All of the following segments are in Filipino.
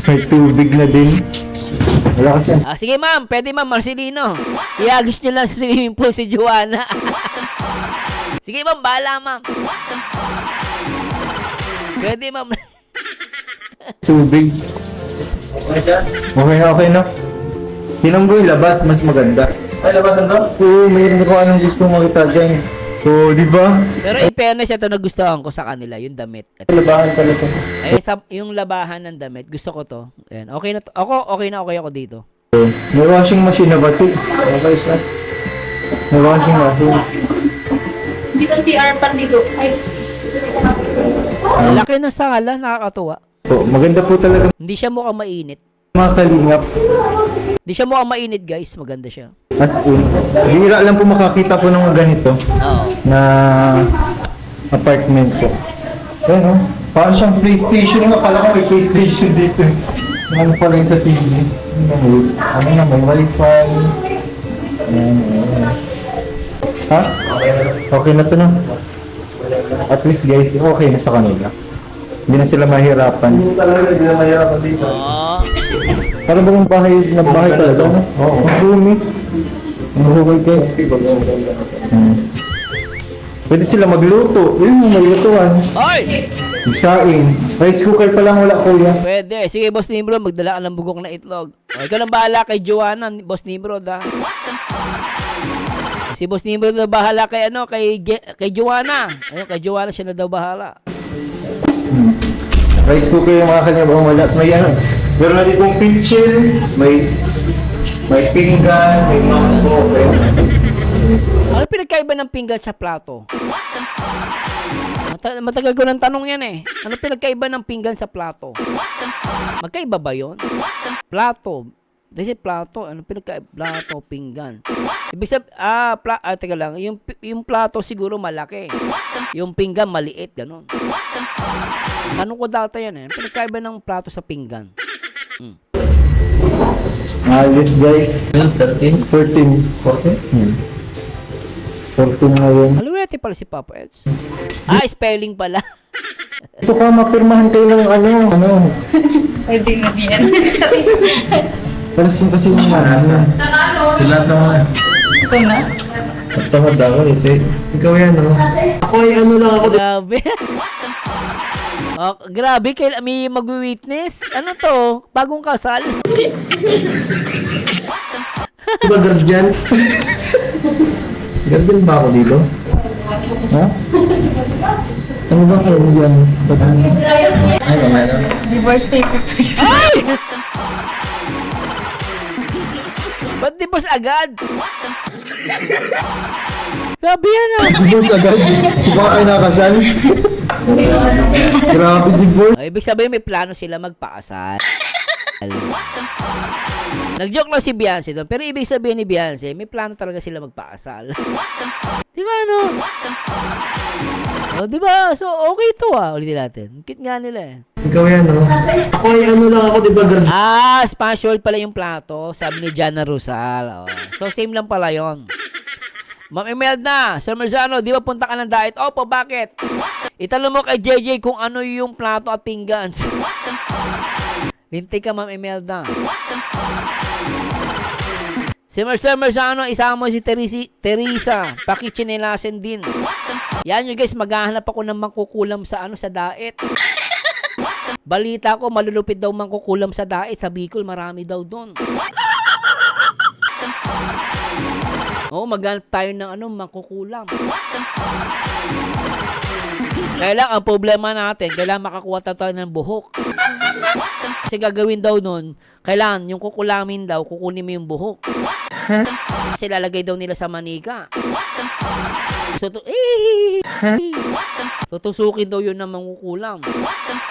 May tubig na din. Wala kasi. Sige ma'am, pwede ma'am Marcelino. Iagis nyo lang sa swimming pool si Joanna. Sige ma'am, bahala ma'am. Pwede ma'am. Tubig. Okay na. Tinan mo yung labas, mas maganda. Ay, labasan to? Oo, mayroon ko anong gusto makita dyan. Oo, di ba? Pero in fairness, ito nagustuhan ko sa kanila, yung damit. Labahan pala to. Ay, yung labahan ng damit, gusto ko to. Ayan, okay na to. Okay ako dito. May washing machine na ba ito? Okay, sir. May washing machine. Dito CR Pandigo. Ay. Laki ng sala, nakakatuwa. Po, maganda po talaga Hindi siya mukhang mainit. mga kalingap. Hindi siya mukhang mainit, guys. Maganda siya. As in, bihira lang po makakita po ng mga ganito Oo. na apartment po. Ayan o. Parang siyang PlayStation. Akala ko may PlayStation dito. Ano pa rin sa TV. Ano na, may Wi-Fi. Ayan. Ha? Okay na to na. At least guys, okay na sa kanila. Hindi na sila mahirapan. Hindi talaga, hindi na mahirapan dito. Oo. Para bang bahay na bahay talaga, no? Oo. Ang dumi. Ang hukay guys. Pwede sila magluto. Yun yung maglutuan. Hoy! Igsaing. Rice cooker pa lang wala kuya. Pwede. Sige, Boss Nimrod, magdala ka ng bugok na itlog. O, ikaw lang bahala kay Joanna, Boss Nimrod, ha? Si Boss Nimrod na bahala kay kay Joanna. Ayun, kay Joanna siya na daw bahala. Rice cooker yung mga kanya bang wala. May ano. Meron na ditong pitcher. May pinggan. May mangkok. Ano pinagkaiba ng pinggan sa plato? Matagal ko ng tanong yan eh. Ano pinagkaiba ng pinggan sa plato? Magkaiba ba yun? Plato. Kasi plato, ano pinagkaiba? Plato, pinggan. Ibig sabihin, teka lang. Yung plato siguro malaki. Yung pinggan maliit, ganun. Tanong ko data yan eh. Pinagkaiba ng plato sa pinggan. Ayos guys. 13? 14. 14? 14 na yun. Maluwete pala si Papa Eds. Spelling pala. Ito ka, mapirmahan kayo ng ano. Pwede na diyan. Charis. Kasi yung ano. Sila naman. Ito na. Tamad ako eh. Ikaw yan, no? Ako ay ano lang ako. Grabe. Grabe, may mag-witness. Ano to? Bagong kasal? Diba guardian? Guardian ba ako dito? Ha? Ano ba kayo yan? Ay, mamaya na. Divorce paper to siya. Ay! Ba't divorce agad? Grabe yan ah. Divorce agad? Baka kayo nakasal? Grabe divorce. Ibig sabihin may plano sila magpakasal. Nag-joke lang si Beyonce doon. Pero ibig sabihin ni Beyonce, may plano talaga sila magpakasal. Di ba ano? Di ba? So, okay to ulitin natin. Kit nga nila eh. Ikaw yan, no? Ako ay ano lang ako, diba guardian? Spanish word pala yung plato. Sabi ni Jana Rosal. So, same lang pala yon. Ma'am Imelda, Sir Marzano, di ba punta ka ng diet? Opo, bakit? Itanong mo kay JJ kung ano yung plato at pinggans. Lintay ka, Ma'am Imelda. Sir Marzano, isama mo si Teresa. Pakichinelasin din. Yan yung guys, maghahanap ako ng mangkukulam sa diet. Balita ko, malulupit daw mangkukulam sa diet. Sa Bicol, marami daw doon. Maghanap tayo ng mangkukulam. Kailangan, ang problema natin, kailangan makakuha tayo ng buhok. Kasi gagawin daw nun, kailangan yung kukulamin daw, kukunin mo yung buhok. Kasi lalagay daw nila sa manika. Tutusukin daw yun ng mangkukulam.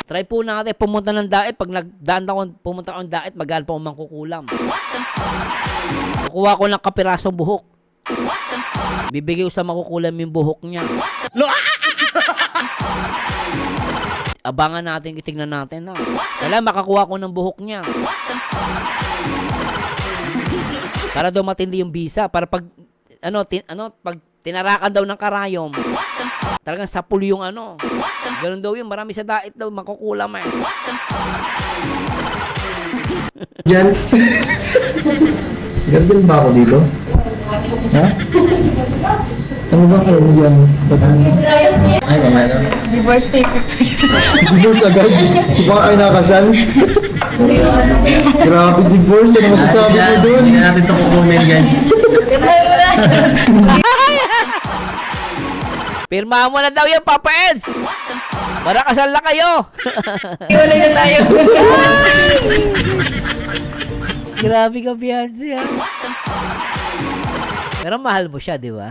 Try po natin pumunta ng diet. Pag pumunta ako ng diet, maghanap ako ng mangkukulam. Kukuha ko ng kapirasong buhok. Bibigay ko sa makukulam yung buhok niya. Abangan natin, itignan natin na. Kailangan makakuha ko ng buhok niya. Para daw matindi yung visa. Para pag tinarakan daw ng karayom. Talagang sapul yung ano. Ganun daw yun, marami sa dait daw, makukulam eh. Yan. Gandun ba ako dito? Ha? Ano ba kayo yan? Ay, mamaya na. Divorce paper to siya. Divorce agad? Di ba kayo nakasal? Grabe divorce. Ano masasabi mo doon? Hindi na natin ito kukunin, guys. Pirmahan mo na daw yan, Papa Eds! Para kasal na kayo! Iwalay na tayo. Grabe ka, Beyonce, ha? Pero mahal mo siya, di ba?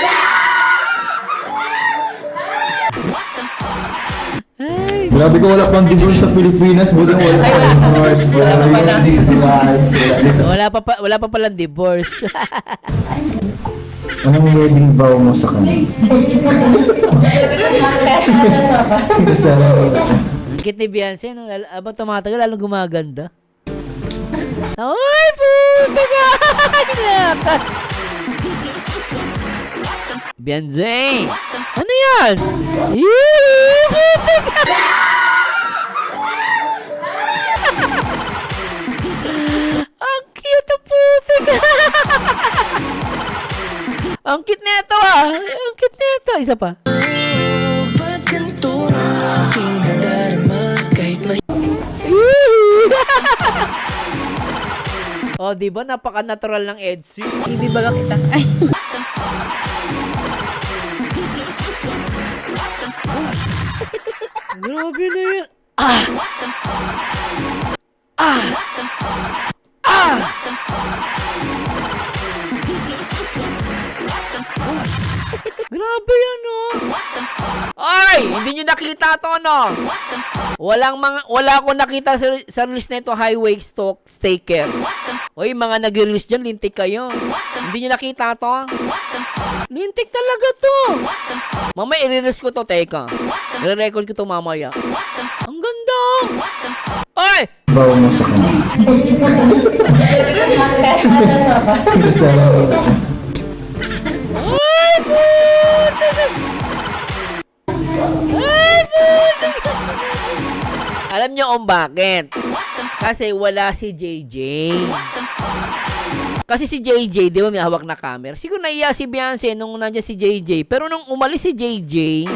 Ay, Grabe ko wala pang divorce sa Pilipinas. Buti wala pang divorce. wala pa palang divorce. Anong wedding vow mo sa kanya? Kasama mo. Ang cute ni Beyonce, no? Abang tumatagal, lalong gumaganda. Ay, puta ka! Kinaka! Beyonce! Ano yan? Yee! Puta ka! Ang cute ang puta ka! Ang cute nito ah! Ang cute nito! Isa pa. Ba't ganito ang aking nadarama kahit Oh, di ba? Napaka-natural ng Edsy. Ibibaga kita. Ay. Grabe na yan. Ah! Ah! Ah! Grabe yan, oh. Ay! Hindi nyo nakita to, no? Wala akong nakita sa release na ito, highway stock staker. Oy, mga nag-release dyan, lintik kayo. Hindi nyo nakita to? Lintik talaga to. Mamaya i-release ko to, teka. I-record ko to mamaya. Ang ganda. Ay! Vow mo sa kanya. Kasama mo. Ay, puta ka! Ay, puta ka! Alam niyo kung bakit? Kasi wala si JJ. Kasi si JJ, di ba may hawak na camera? Siguro naiya si Beyonce nung nandiyan si JJ. Pero nung umalis si JJ,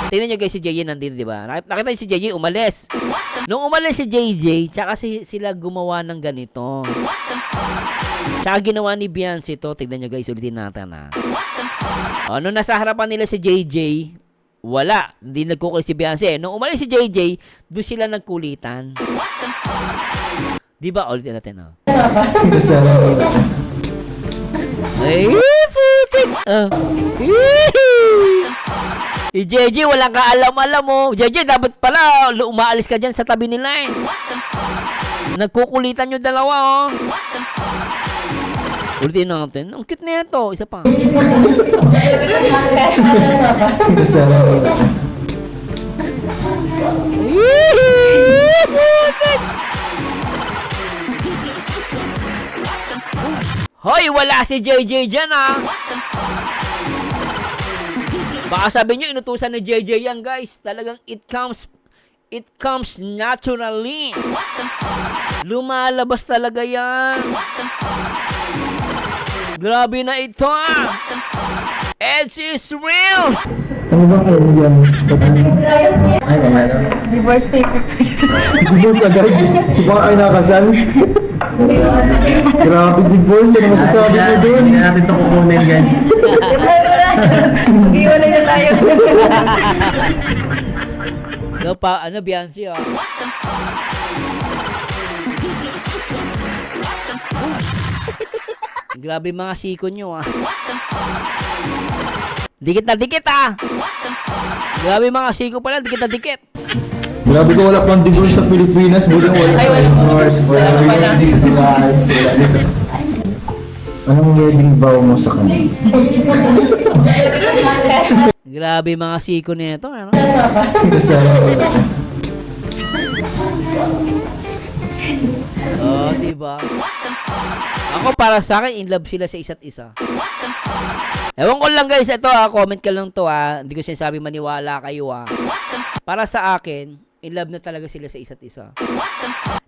tingnan niyo guys, si JJ nandito, di ba? Nakita niyo si JJ umalis. Nung umalis si JJ, tsaka sila gumawa ng ganito. Tsaka ginawa ni Beyonce to. Tignan nyo guys, ulitin natin ha. O, nung nasa harapan nila si JJ, wala. Hindi nagkukulit si Beyonce. Nung umalis si JJ, doon sila nagkulitan. Di ba? Ulitin natin ha. Kasama mo. Ay, putik! Si JJ, walang kaalam-alam mo. JJ, dapat pala umaalis ka dyan sa tabi nila eh. Nagkukulitan yung dalawa oh. Ulitin natin. Ang cute na ito. Isa pa. Kasama mo. Putik! Hoy, wala si JJ dyan ah. Baka sabi nyo, inutusan ni JJ yan guys. Talagang it comes naturally. Lumalabas talaga yan. Grabe na ito ah. Edge is real. Ano ba kayo yan? Ay, mamaya na. Divorce paper to siya. Divorce agad? Di ba kayo nakasal? Grabe divorce. Ano masasabi mo doon? Hindi na natin ito kukunin, guys. Iwalay na tayo. So pa, ano, Beyonce ah. Grabe mga siko nyo ah. Dikit na dikit ah. Grabe mga siko pala, dikit na dikit. Grabe ko wala pang divorce sa Pilipinas. Buti wala pang divorce. Wala pang divorce. Anong wedding vow mo sa kanya? Grabe mga siko nito, ano? Kasama mo. Oh, diba? Ako para sa akin, in love sila sa isa't isa. Ewan ko lang guys, ito comment ka lang to Hindi ko sinasabi maniwala kayo Para sa akin, in love na talaga sila sa isa't isa.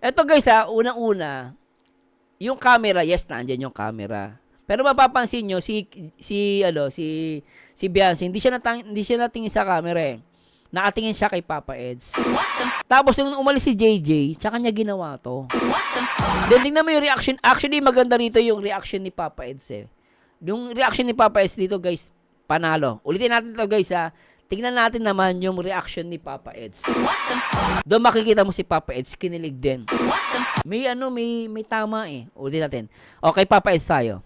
Ito guys unang-una, yung camera, yes, nandyan yung camera. Pero mapapansin nyo, si Beyonce, hindi siya natingin sa camera Nakatingin siya kay Papa Eds. Tapos nung umalis si JJ, tsaka niya ginawa to. Then tingnan mo yung reaction. Actually, maganda rito yung reaction ni Papa Eds Yung reaction ni Papa Eds dito guys, panalo. Ulitin natin to guys Tingnan natin naman yung reaction ni Papa Eds. Doon makikita mo si Papa Eds, kinilig din. May tama Ulitin natin. Okay, Papa Eds tayo.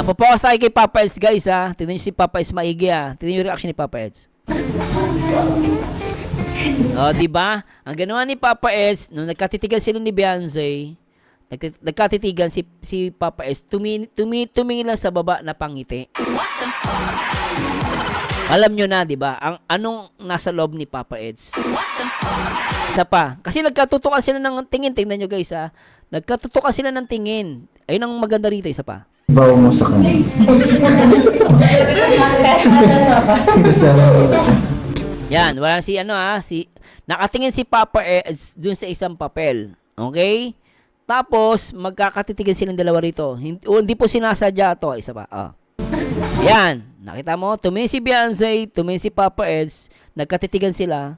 Popokus tayo kay Papa Eds guys Tingnan nyo si Papa Eds maigi Tingnan yung reaction ni Papa Eds. Diba? Ang ginawa ni Papa Eds, nung nagkatitigan sila ni Beyonce, nagkatitigan si Papa Eds, tumingin lang sa baba na pangiti. Alam nyo na, diba? Anong nasa loob ni Papa Eds? Isa pa. Kasi nagkatutukan sila ng tingin. Tingnan nyo guys Nagkatutukan sila ng tingin. Ayun ang maganda rito. Isa pa. Bawa mo sa kanya. Yan, wala si nakatingin si Papa Eds dun sa isang papel. Okay? Tapos magkakatitigan silang dalawa rito. Hindi po sinasadya to. Isa pa. Yan, nakita mo, tumingin si Beyonce, tumingin si Papa Eds, nagkatitigan sila.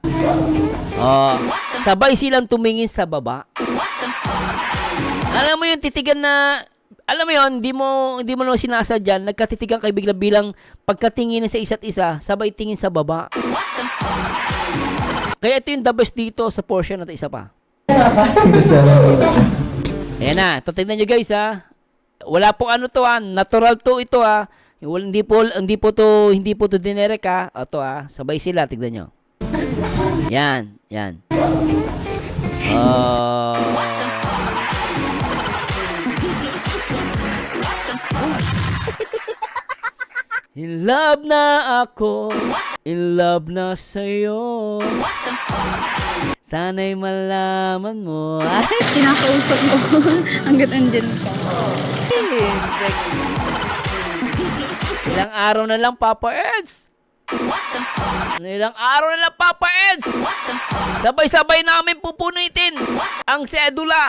Sabay silang tumingin sa baba. Alam mo yung titigan na alam mo yun, hindi mo naman sinasadya, nagkatitigan kayo bigla bilang pagkatingin sa isa't isa, sabay tingin sa baba. Kaya ito yung the best dito sa portion na ito. Isa pa. Ayan na, ito tignan nyo guys wala pong natural to ito hindi po to dinirek ito sabay sila, tignan nyo. Yan. In love na ako, in love na sa'yo. Sana'y malaman mo. Kinakausap mo hanggat andyan ka. Ilang araw na lang, Papa Eds. Ilang araw na lang, Papa Eds. Sabay-sabay namin pupunitin ang sedula.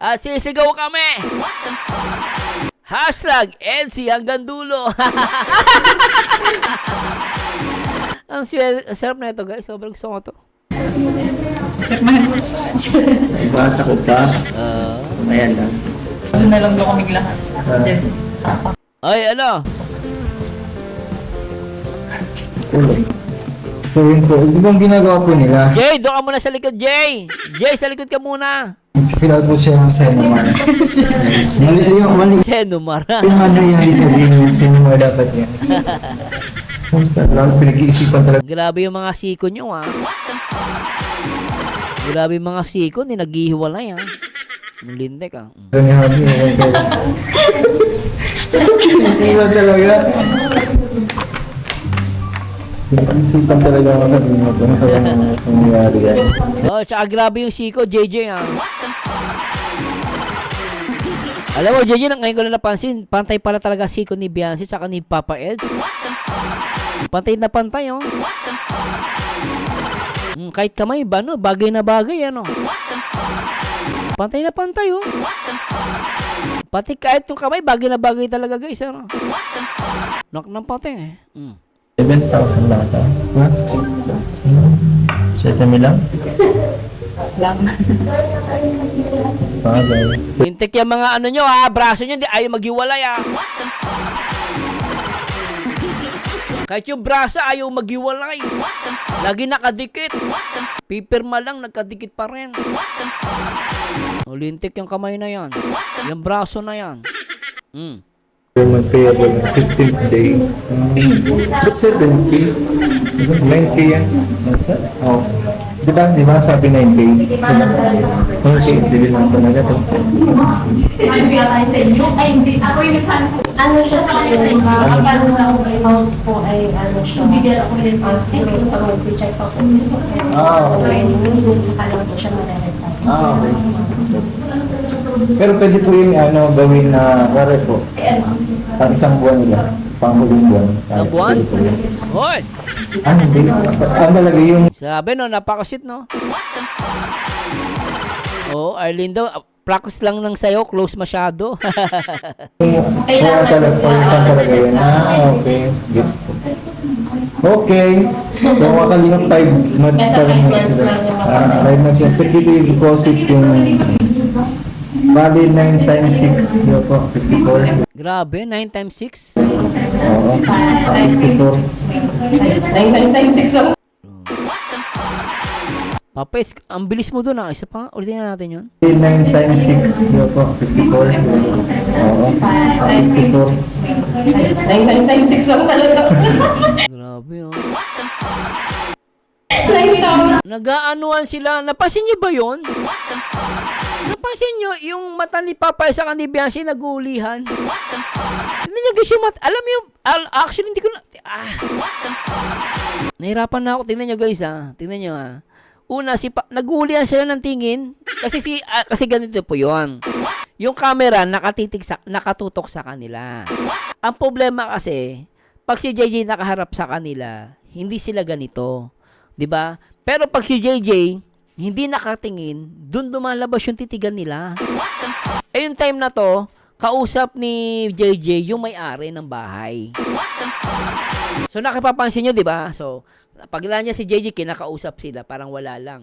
At sisigaw kami. #EDSI hanggang dulo. Ang sarap na ito guys. Sobrang gusto ko to. Basa ko pa. Ayan lang. Doon na lang daw kaming lahat. Diyan, sapa. Ay, So yun po, ito bang ginagawa po nila? Jay, doon ka muna sa likod, Jay. Jay, sa likod ka muna. Fill out po siya ng Senomar. Mali. Senomar. Yung ano yan, sabihin yung Senomar dapat yan. Lang pinag-iisipan talaga. Grabe yung mga siko nyo, Grabe yung mga siko, hindi naghihiwalay, Ang lintek, Ito ni Habi. Pinag-iisipan talaga. Pinag-iisipan talaga ako sabihin mo. Ano kaya nangyari yan? Tsaka grabe yung siko, JJ, Alam mo, JJ, ngayon ko na napansin, pantay pala talaga siko ni Beyonce tsaka ni Papa Eds. Pantay na pantay, kahit kamay ba, bagay na bagay, Pantay na pantay, Pati kahit yung kamay, bagay na bagay talaga, guys, Knock ng pantay, 7,000 lang ito. Ha? 7,000 lang? Lang. Bagay. Lintik yung mga nyo, braso nyo, di ayaw maghiwalay, Kahit yung braso, ayaw maghiwalay. Lagi nakadikit. Pipirma lang, nagkadikit pa rin. Lintik yung kamay na yan. Yung braso na yan. Payable 15th day. Ba't 7K? 9K yan? Oo. Di ba sabi 9K? Okay, hindi lang talaga ito. Ano siya sa akin, kapag amount po ay ano siya, bibigyan ako rin po siguro pag mag-check pa po. Okay. Doon sa kalang po siya malalagay. Okay. Pero pwede po yung gawin na pare po. Pang isang buwan nila. Pang huling buwan. Isang buwan? Pwede po yun. Hoy! Hindi. Talaga yung Sabi no, napakasit no. Oh, Arlene daw, practice lang ng sayo, close masyado. talaga yun. Okay. Gets po. Okay. So, makalingap 5 months pa rin yun sila. 5 months yung security deposit yung bali 9 times 6. Yun po, 54. Grabe, 9 times 6. Oo. 54. 9 times 6 lang. Papes, ang bilis mo doon ah. Isa pa, ulitin na natin yun. 9 times 6. Yun po, 54. Oo. 54. 9 times 6 lang talaga. Grabe oh. 9,000. Nag-aanuan sila. Napansin niyo ba yun? Napansin niyo yung mata ni Papa sa ni Bianchi nagulihan? Hindi niya guys yung mata. Alam mo yung, actually hindi ko na, nahirapan na ako. Tingnan niyo guys Tingnan niyo Una, nagulihan sila ng tingin. Kasi ganito po yun. Yung camera nakatutok sa kanila. Ang problema kasi, pag si JJ nakaharap sa kanila, hindi sila ganito. 'Di ba? Pero pag si JJ hindi nakatingin, dun lumalabas yung titigan nila. Yung time na to, kausap ni JJ yung may-ari ng bahay. So nakipapansin nyo, 'di ba? So pagla niya si JJ, kinakausap sila, parang wala lang.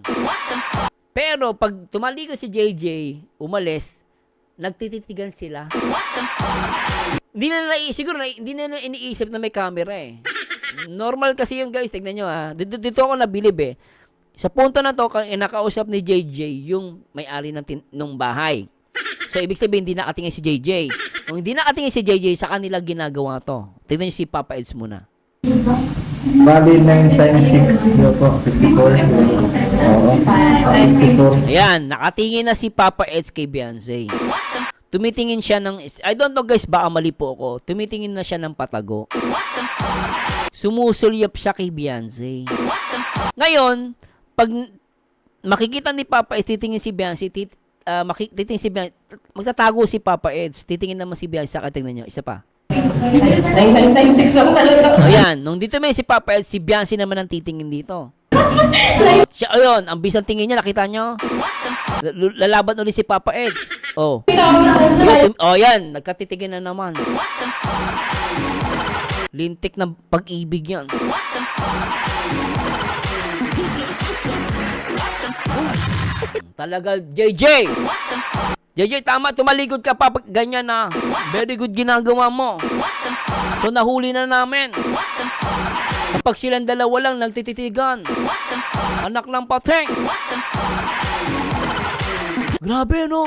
Pero pag tumaligo si JJ, umalis, nagtititigan sila. Hindi na iniisip na may camera eh. Normal kasi yung guys, tignan nyo Dito ako nabilib eh. Sa punto na to, nakausap ni JJ yung may-ari ng bahay. So ibig sabihin, hindi nakatingin si JJ. Kung hindi nakatingin si JJ, sa kanila ginagawa to. Tignan nyo si Papa Eds muna. Bali 9 times 6. Yun po, 54. Oo. 54. Ayan, nakatingin na si Papa Eds kay Beyonce. Tumitingin siya ng, I don't know guys, baka mali po ako. Tumitingin na siya ng patago. Sumusulyap siya kay Beyonce. Ngayon, pag makikita ni Papa Eds, titingin si Beyonce, titingin si Beyonce, magtatago si Papa Eds, titingin naman si Beyonce, tingnan nyo, isa pa. 9 times 6 lang talaga. Ayan, nung dito may si Papa Eds, si Beyonce naman ang titingin dito. Siya, ayun, ang bisang tingin niya, nakita nyo? Lalaban ulit si Papa Eds. Oh. Yan, nagkatitigin na naman. Lintik ng pag-ibig yan. Talaga, JJ! JJ, tama, tumalikod ka pa pag ganyan na. Very good ginagawa mo. So, nahuli na namin. Kapag silang dalawa lang nagtititigan. Anak ng pateng. Grabe, no?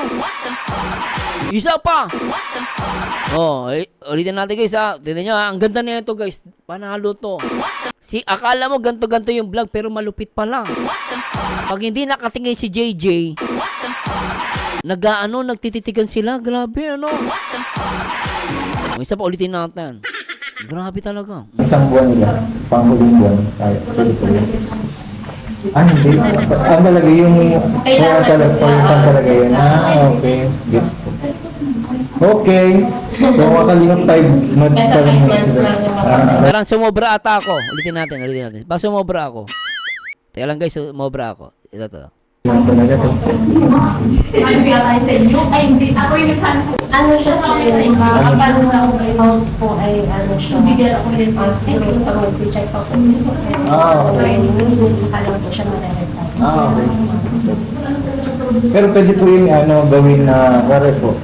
Isa pa. Oh, ulitin natin guys Tignan nyo ang ganda na ito guys. Panalo to. Akala mo ganto-ganto yung vlog pero malupit pa lang. Pag hindi nakatingin si JJ, nagtititigan sila. Grabe, ano? Isa pa ulitin natin. Grabe talaga. Isang buwan nila. Pang huling buwan. Pwede po yun. Hindi. Talaga yung talaga yun. Okay. Gets po. Okay. So, makalingap 5 months pa rin yun sila. Parang sumobra ata ako. Ulitin natin. Parang sumobra ako. Teka lang guys, sumobra ako. Ito to. Talaga to. Hindi. Ako yung ano siya sa kapag amount po ay ano siya. Bigyan ako rin pa siguro pag check pa po. Okay. Sa kalang po siya malalagay. Okay. Pero pwede po yung gawin na pare po.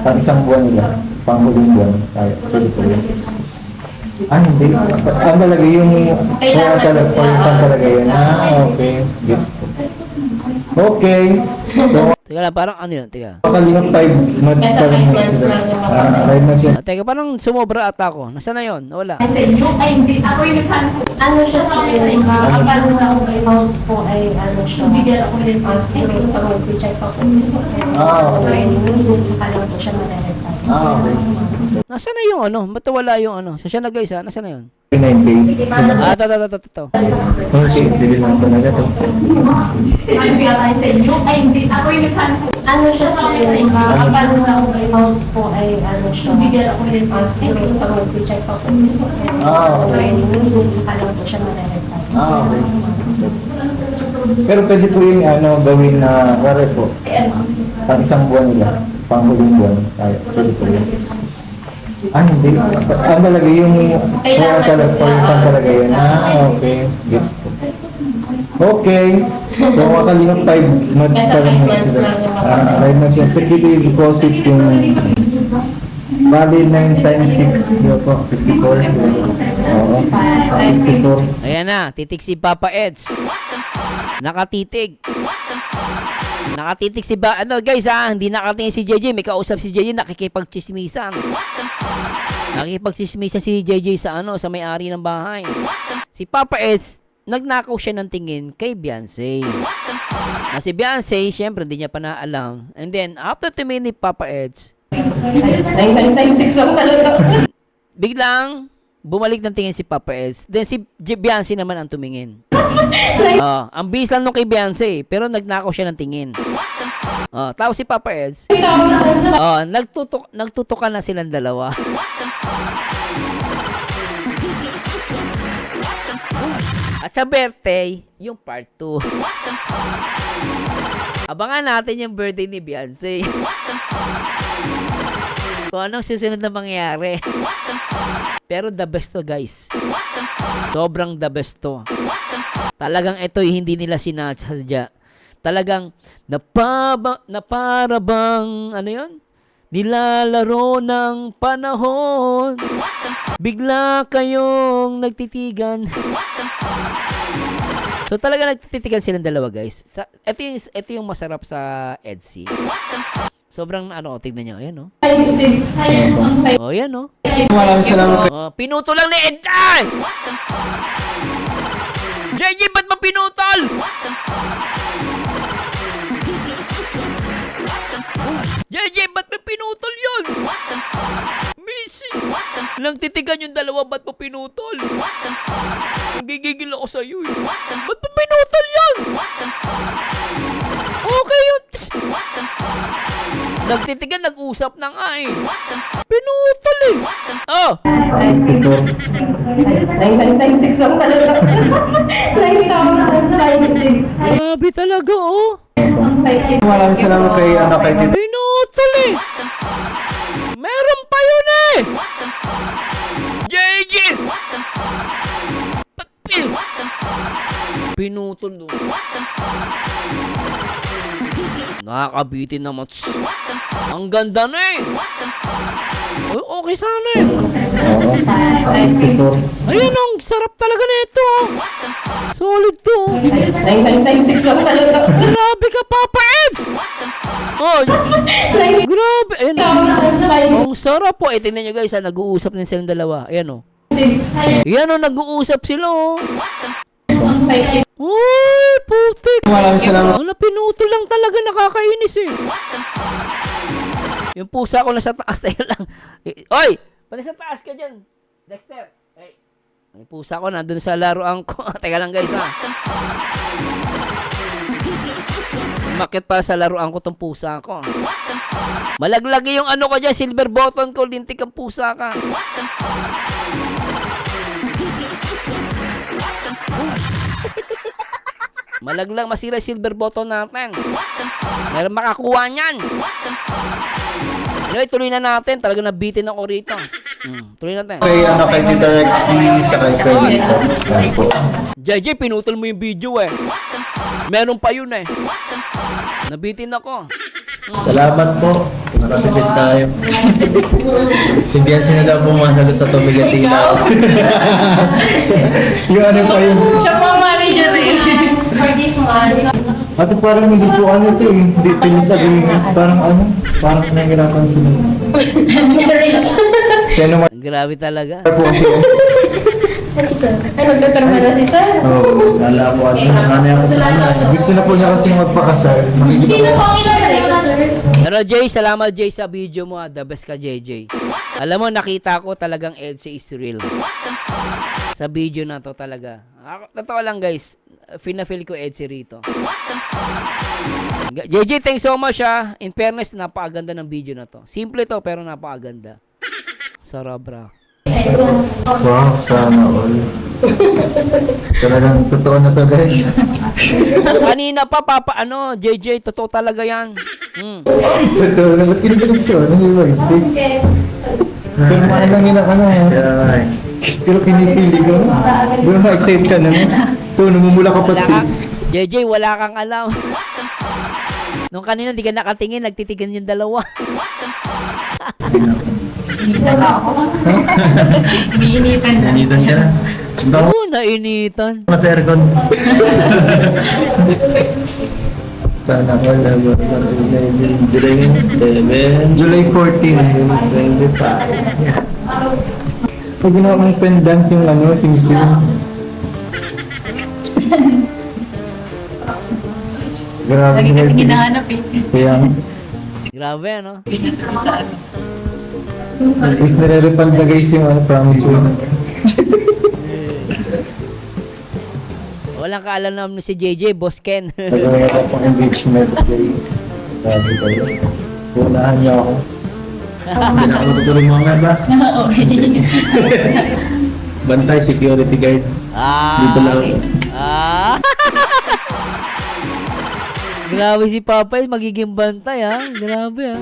Pang isang buwan nila. Pang huling buwan. Pwede po yun. Hindi. Talaga yung talaga yun. Okay. Gets po. Okay. So, Teka lang, parang ano yun? Teka. makalingap 5 months pa rin yun sila. 5 months yun. Teka, parang sumobra ata ako. Nasaan na yun? Wala. Hindi. Ako yung ano siya sa kapag amount po ay ano siya. Bigyan ako rin pa siguro pag check pa po. Okay. Sa kalang po siya malalagay. Okay. Nasaan na yung ano? Ba't wala yung ano? Siya na guys ha? Nasaan na yun? 9K. Ah, ito. Oh, shit, dili lang talaga to. Ano kaya tayo sa inyo? Ay, hindi. Ako yung nagsabi sa ano siya sa kapag na account po ay ano siya. Bigyan ako rin passport pag mag-check ako. Okay. Sa kalang po siya ma-direct. Okay. Pero pwede po yung ano, gawin na, wala po, pang isang buwan nila, pang huling buwan. Kaya, pwede po yun. Hindi. Ang talaga yung, talaga yun. Okay. Yes po. Okay. So, makalingap 5 months pa lang yun sila. 5 months yung security deposit yung valid 9 times 6. Yun po, 54. Oo. 54. Ayan na, titig si Papa Eds. Nakatitig. Nakatitig si ano guys ha, hindi nakatingin si JJ, may kausap si JJ, nakikipagchismisan. Nakikipagchismisan si JJ sa ano, sa may-ari ng bahay. Si Papa Eds, nagnakaw siya ng tingin kay Beyonce. Na si Beyonce, syempre hindi niya pa naalam. And then, after tumingin ni Papa Eds, 9 times 6 lang talaga. biglang bumalik ng tingin si Papa Eds. Then si Beyonce naman ang tumingin. Ang bilis lang nung kay Beyonce, pero nagnakaw siya ng tingin. Tapos si Papa Eds, nagtutukan na silang dalawa. At sa birthday, yung part 2. Abangan natin yung birthday ni Beyonce. Kung anong susunod na mangyayari. Pero the best to guys. Sobrang the best to. Talagang ito'y hindi nila sinasadya. Talagang para bang, ano yun? Nilalaro ng panahon. Bigla kayong nagtitigan. So talaga nagtititigan silang dalawa guys. Ito yung masarap sa EDC. Sobrang ano, tignan nyo. Ayan o. Oh, yan o. Maraming salamat. Pinuto lang ni Eday! JJ, ba't mo pinutol? JJ, ba't mo pinutol yun? Missy! Lang titigan yung dalawa, ba't mo pinutol? Nagigigil ako sa'yo eh. Ba't mo pinutol yun? Okay yun. Nagtitigan, nag-usap na nga eh. Pinutol eh. Oh! 9 times 6 lang talaga. 9,000 times 6. Grabe talaga oh. Maraming salamat kay Tito. Pinutol eh. Meron pa yun eh. JJ! Pinutol doon. Nakakabitin naman. Ang ganda na eh. Okay sana eh. Ayun ang sarap talaga na ito. Solid to. 9 times 6 lang talaga. Grabe ka Papa Eds. Oh, grabe. Ayun. Ang sarap po. Tingnan nyo guys, nag-uusap din silang dalawa. Ayan o. Ayan o, nag-uusap sila o. Uy, putik. Maraming salamat. Ano, pinutol lang talaga, nakakainis eh. Yung pusa ko nasa taas tayo lang. Oy, pati sa taas ka dyan. Dexter. Hey. Yung pusa ko nandun sa laruan ko. Teka lang guys ha. Umakyat pa sa laruan ko tong pusa ko. Malaglagi yung ano ko dyan, silver button ko, lintik ang pusa ka. Malaglang masira silver button natin. Meron makakuha niyan. Anyway, tuloy na natin. Talaga nabitin ako rito. Tuloy natin. Kay Tito Rexy sa kay Tito. JJ, pinutol mo yung video eh. Meron pa yun eh. Nabitin ako. Salamat po. Nakatipid tayo. Si Biancy na daw pumasagot sa tumigatina. Yung ano pa yun. Siya po ang manager eh. For this month, Ate parang hindi po ano ito eh. Hindi pinisabi. Parang nahihirapan sila. Siya naman Grabe talaga. po kasi. Ay, magdeterma na si Sir. Oh, Lala po at nanay ako sa nanay. gusto na po niya kasi magpakasal. sino po ang ilalagay ko, sir? Pero Jay, salamat Jay sa video mo. The best ka, JJ. Alam mo, nakita ko talagang Edsy is real. Sa video na to talaga. Totoo lang guys. Feel ko Edsy rito. JJ, thanks so much ha. In fairness, napakaganda ng video na to. Simple to, pero napakaganda. Sarabra. Wow, sana all. Talagang totoo na to, guys. Kanina pa, JJ, totoo talaga yan. Totoo na, ba't kinikilig siya? Ano yung birthday? Pero lang yun ako na. Pero kinikilig ko. Pero ma-excite ka na. Ito, namumula ka pa Wala ka, JJ, wala kang alam. Nung kanina, di ka nakatingin, nagtitigan yung dalawa. Biinitan na. Nanitan ka na. Oo, nainitan. Mas aircon. Sana all. July 14. 25. Pag ginawa kong pendant yung simsim. Grabe. Lagi kasi ginahanap eh. Kaya, Grabe, ano? Sa ano. at least nare-refund na guys yung promise mo. Walang kaalam naman si JJ, Boss Ken. Nagawin ako pang engagement guys. Grabe kayo. Unahan niyo ako. Hindi na ako matutulong mga ba? Okay. Bantay, security guard. Dito lang. Grabe si Papay, magiging bantay ha. Grabe ha.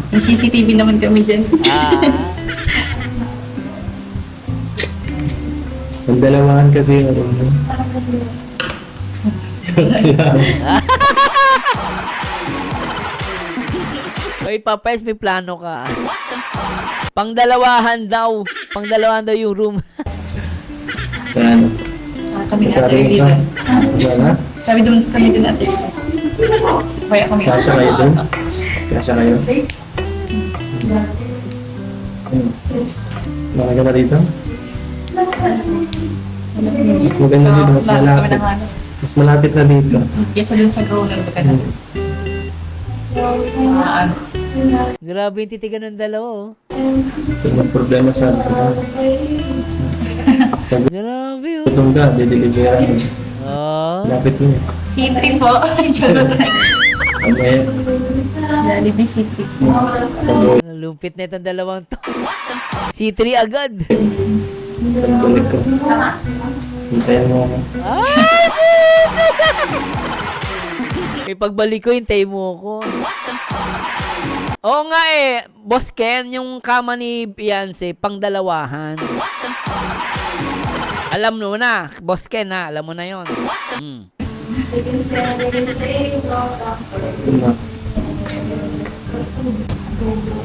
May CCTV naman kami dyan. Ang dalawahan kasi Oy, Papay, may plano ka. Pangdalawahan daw yung room. Yan. Kami Sa ate rin early ka. dun. Yan ha? Kami dun ate. Kaya kami. Kasya kayo dun? Kasya kayo? Bakit ka na rito? Mas maganda dito, mas Bago kami malapit. nanghanap. Mas malapit na dito. Kesa dun sa grow ng baga na. Sa ano. Grabe yung titigan ng dalawa oh. So, may problema sa Grabe oh. Tutong ka, dideliveran. Lapit mo. C3 po. Charot. Mamaya. Jollibee C3. Lumpit na itong dalawang to. C3 agad. Pagbalik ko. Hintayin mo ako. May pagbalik ko, hintay mo ko. Oo nga eh, Boss Ken, yung kama ni Beyonce, pangdalawahan. Alam mo na, Boss Ken ha, alam mo na yon.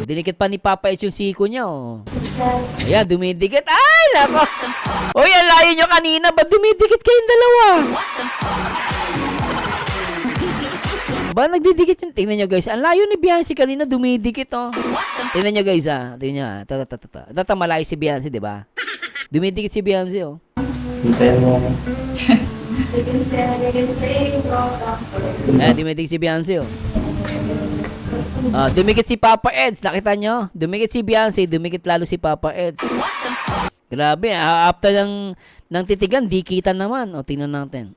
Dinikit pa ni Papa H yung siko niya oh. Ayan, dumidikit. Ay, nako. Uy, ang layo nyo kanina, ba't dumidikit kayong dalawa? Ba, nagdidikit yun? Tingnan nyo guys, ang layo ni Beyonce kanina, dumidikit oh. Tingnan nyo guys ah, tingnan nyo ah. Tata, malayo si Beyonce, di ba? Dumidikit si Beyonce oh. Hintayin mo ako. Dumidikit si Beyonce oh. Dumikit si Papa Eds, nakita nyo? Dumikit si Beyonce, dumikit lalo si Papa Eds. Grabe, after ng titigan, dikitan naman. O, tingnan natin.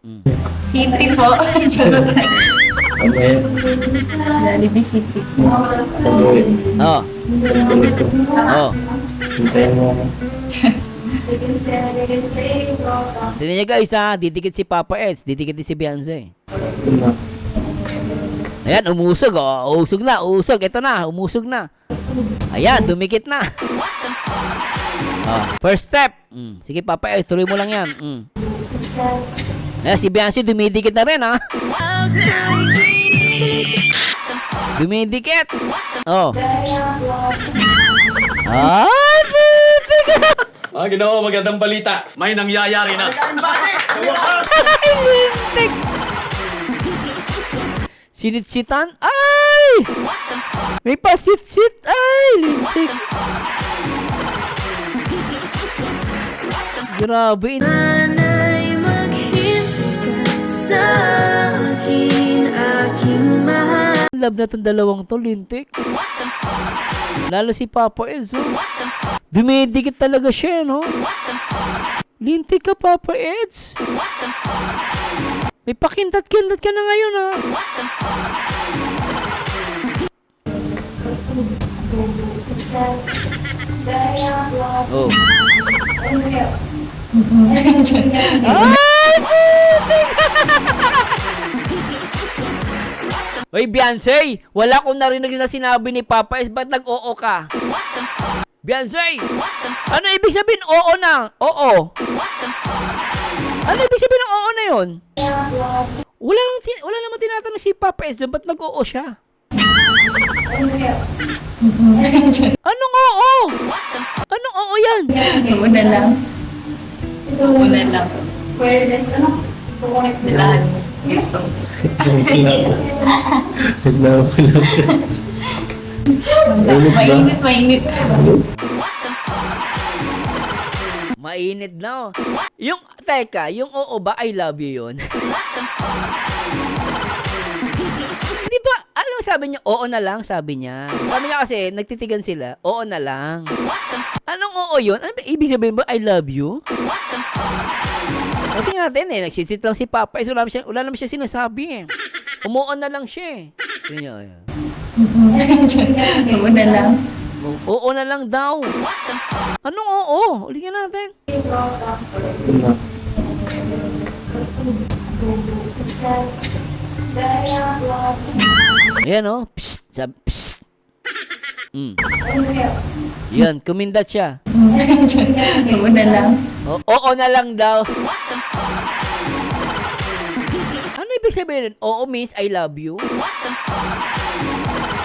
C3 po. Charot. Mamaya. Jollibee C3. Pagbalik. Oh, Pagbalik ko. oh. Hintayin mo ako. Tingnan nyo guys ha, didikit si Papa Eds, didikit din si Beyonce. Ayan, umusog oh. Usog na, usog. Ito na, umusog na. Ayan, dumikit na. First step. Sige Papa Eds, tuloy mo lang yan. Ayan, si Beyonce dumidikit na rin ha. Dumidikit. Oh. Ay, putik. Ginoo, magandang balita. May nangyayari na. Lintik. Sinitsitan? Ay! May pasitsit! Ay! Lintik! Grabe! love na itong dalawang to, lintik. Lalo si Papa Eds, oh. Dumidikit talaga siya, no? Lintik ka, Papa Eds. May pakindat-kindat ka na ngayon, ha? Oh. Hoy, Beyonce! Wala akong narinig na sinabi ni Papa S. Ba't nag-oo ka? Beyonce! Ano ibig sabihin oo na? Oo. Ano ibig sabihin ng oo na yun? Wala naman tinatanong si Papa S. Ba't nag-oo siya? Anong oo? Anong oo yan? Oo na lang. Oo na lang. Wireless, ano? Kukunik na lahat. Gusto. Mainit, mainit. Mainit na, oh. Yung oo ba, I love you yun? Di ba, ano sabi niya? Oo na lang, sabi niya. Sabi niya kasi, nagtitigan sila, oo na lang. Anong oo yun? Ano ba, ibig sabihin ba, I love you? O tingnan natin eh, nagsisit lang si Papa. Wala naman siya sinasabi eh. Umuon na lang siya eh. Tingnan niyo. Oo na lang. Oo na lang daw. Anong oo? Ulitin natin. Ayan o. Psst. Psst. Yan, kumindat siya. Oo na lang. Oo na lang daw. Ano ibig sabihin? Oo means I love you?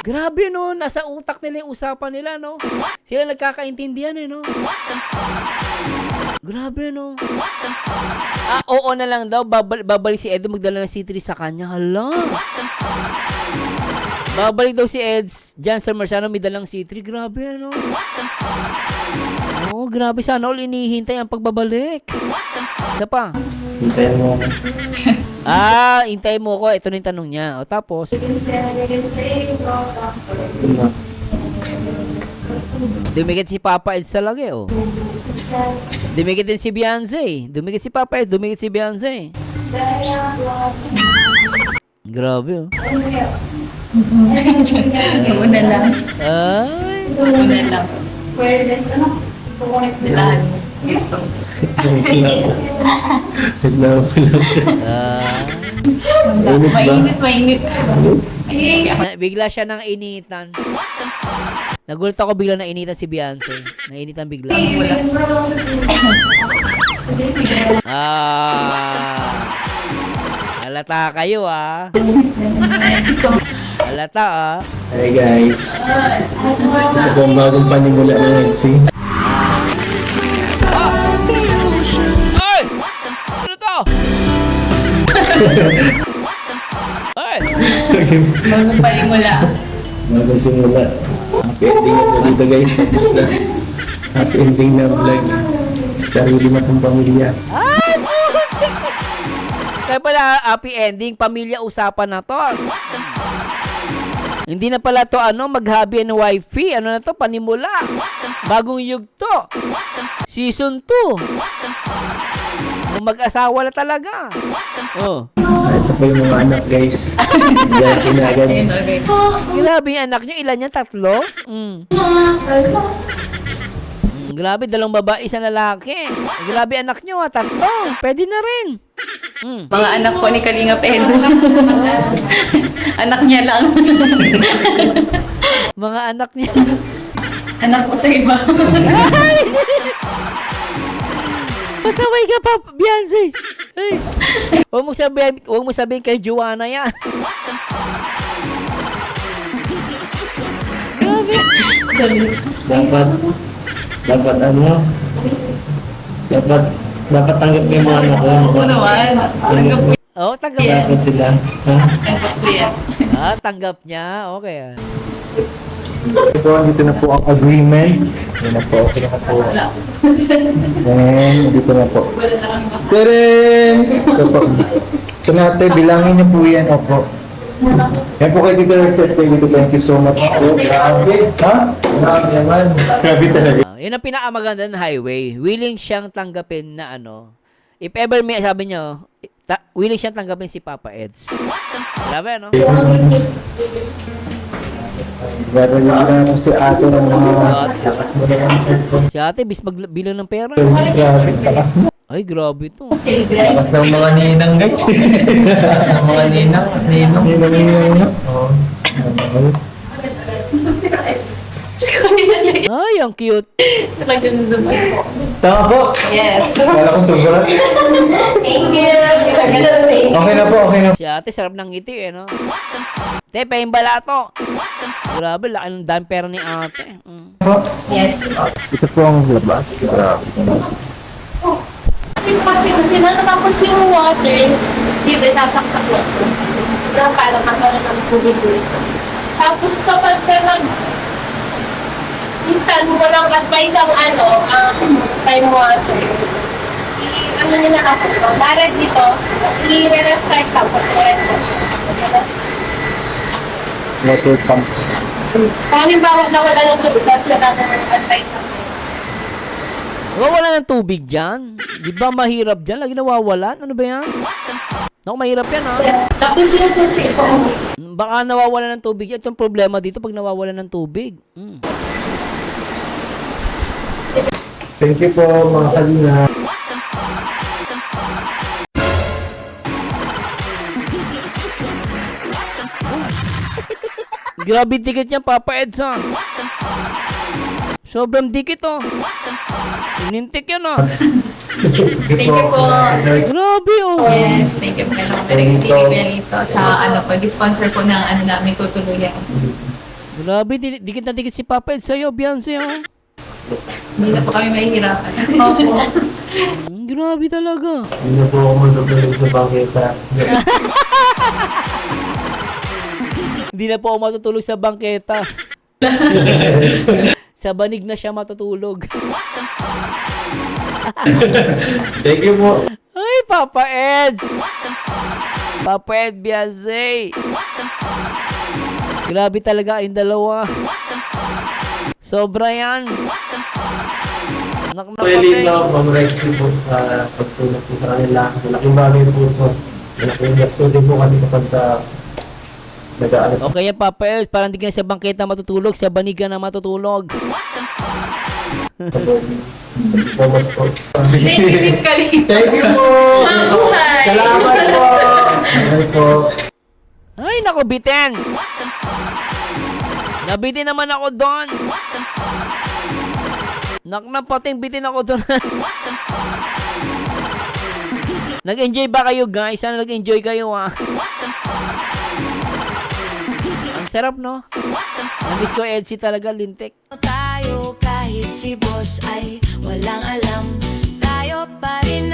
Grabe no, nasa utak nila yung usapan nila, no? Sila nagkakaintindihan eh, no? Grabe no. Oo na lang daw, babalik si Edo magdala ng C3 sa kanya. Hala. Babalik daw si Eds dyan sa Marciano, may dalang C3. Grabe ano. Oo, grabe, sana all inihintay ang pagbabalik. Isa pa. Hintayin mo ako. Hintay mo ko. Ito na yung tanong niya. O tapos, dumikit si Papa Eds talaga eh. Oh. Dumikit din si Beyonce. Dumikit si Papa Eds, dumikit si Beyonce. Grabe oh. Oo na lang. Ay. Oo na lang. Wireless, ano? Kukunik na lahat. Gusto. Mainit, mainit. Bigla siya nang initan. Nagulat ako bigla na initan si Beyonce. Nainitan bigla. Halata kayo Halata Hi guys. Ito po ang bagong panimula ng Etsy. Ay! Ano to? Ay! Bagong palimula. Bagong simula. Happy ending na po dito guys. Tapos na. Happy ending na vlog. Sarili na pong pamilya. Ay! Kaya pala happy ending, pamilya usapan na to. Hindi na pala to mag-hubby and wifey. Ano na to? Panimula. Bagong yugto. Season 2. Mag-asawa na talaga. Oh. Ito po yung mga anak guys. Diyan kinagan. Grabe yung anak nyo. Ilan yan? 3? Grabe, 2 babae, 1 lalaki. Grabe anak nyo 3. Pwede na rin. Mga anak ko ni Kalinga Pedro. Anak niya lang. Mga anak niya. Anak ko sa iba. Pasaway ka pa, Beyonce. Ay. Huwag mo sabihin kay Joanna yan. Grabe. Dapat dapat tanggap ko yung mga anak ko. Oo naman. Tanggap ko yan. Oo, tanggap niya. Dapat sila. Ha? Tanggap ko yan. Tanggap niya. Okay. Ito, dito na po ang agreement. Yan na po. Okay na po. And dito na po. Teren! Ito po. Ito natin, bilangin niyo po yan. Opo. Yan po kay Tito Rexet, thank you so much po. Grabe, ha? Grabe naman. Grabe talaga. Yun ang pinakamaganda ng highway. Willing siyang tanggapin na ano. If ever may, sabi niyo, willing siyang tanggapin si Papa Eds. Grabe, no? Grabe na si ate ng mga lakas mo na yan. Si ate, bis magbilang ng pera. Grabe, lakas mo. Ay, grabe to. Lakas ng mga ninang guys. Ng mga ninang. Oo. Ay, ang cute. Tama po. Yes. Wala kong sobra. Thank you. Okay na po, okay na. Si ate, sarap ng ngiti eh, no? Te, pahimbala to. Grabe, laki ng dami pera ni ate. Po. Yes. Ito po ang labas. Grabe. Tapos yung water, dito sasaksak mo. Parang parang magkaroon ng tubig dito. Tapos kapag minsan mo lang advice ang prime water. Ano nila ako, direct dito, i-restart lang po. Water pump. Kung halimbawa nawala ng tubig, tapos wala na ng advice ako. Wala ng tubig dyan. Di ba mahirap dyan? Lagi nawawalan. Ano ba yan? Naku, mahirap yan, ha? Tapos yung susi ko, Baka nawawalan ng tubig. Ito ang problema dito pag nawawalan ng tubig. Thank you po mga kalina. Grabe dikit niya, Papa Eds, ha? Sobrang dikit, oh. Inintik yan, ah. Thank you po. Grabe, oh. Yes, thank you po kay Direct City Kuya Lito sa pag-sponsor po ng namin tutuluyan. Grabe, dikit na dikit si Papa Eds sa'yo, Beyonce, oh. Hindi na po kami mahihirapan. Opo. Grabe talaga. Hindi na po ako matutulog sa bangketa. Hindi na po ako matutulog sa bangketa. Sa banig na siya matutulog. Thank you po. Ay, Papa Eds! Papa Ed, Beyonce! Grabe talaga yung dalawa. Sobra yan. Anak na Pwede patay. na Ma'am Rexy po sa pagtulog po sa kanila. Malaking bagay po ito. Malaking gasto din po kasi kapag nag-aalat. Okay yan, Papa Eds. Parang di ka na sa bangketa matutulog, sa banig ka na matutulog. So much po. Thank you, Team Kalito. Thank you po. Mabuhay. Salamat po. Salamat po. Ay, naku, bitin! Nabitin naman ako doon. Naknapating bitin ako doon. Nag-enjoy ba kayo, guys? Sana nag-enjoy kayo, ha? Ang sarap, no? Namiss ko Edsy talaga, lintik. Tayo kahit si boss ay walang alam, tayo pa rin